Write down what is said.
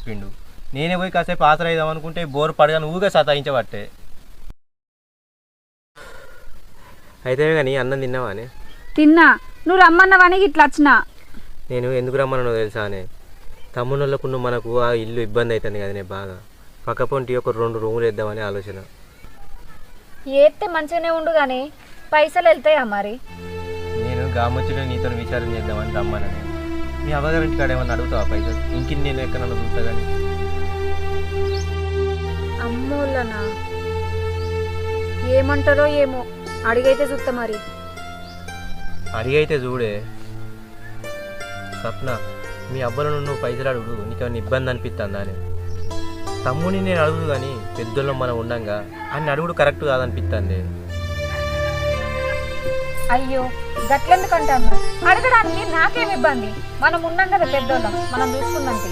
చెప్పిండు. నేనే పోయి కాసేపు ఆసరైదాం అనుకుంటే బోర్ పడగాను ఊగా సతాయించబట్టే. అయితే కానీ అన్నం తిన్నావా అని? తిన్నా. నువ్వు రమ్మన్నవని ఇట్లా వచ్చినా. నేను ఎందుకు రమ్మన్నానో తెలుసా అని, తమ్ముళ్ళకు మనకు ఆ ఇల్లు ఇబ్బంది అవుతుంది కదా, నేను బాగా పక్కపొంటి ఒక 2 రూములు వేద్దామని ఆలోచన. ఏస్తే మంచిగానే ఉండు కానీ పైసలు వెళ్తాయా మరి? నేను గామొచ్చులో నీతో విచారం చేద్దామని రమ్మనని. మీ అవ్వగారింటి కాడ ఏమన్నా అడుగుతావా పైసలు? ఇంక నేను ఎక్కడన్నా చూస్తా కానీ. అమ్మోళ్ళనా ఏమంటారో ఏమో, అడిగైతే చూస్తా మరి. అడిగైతే చూడే సప్న, మీ అబ్బాయిలో నువ్వు పైసలు అడుగు, నీకేమన్నా ఇబ్బంది అనిపిస్తుందా అని. తమ్ముని నేను అడుగుదు కానీ పెద్దోళ్ళం మనం ఉండంగా అని అడుగుడు కరెక్ట్ కాదనిపిస్తుంది. అయ్యో గట్లెందుకంటాను? అడగడానికి నాకేం ఇబ్బంది? మనం ఉన్నాం కదా పెద్దోళ్ళం, మనం చూసుకుందంటే.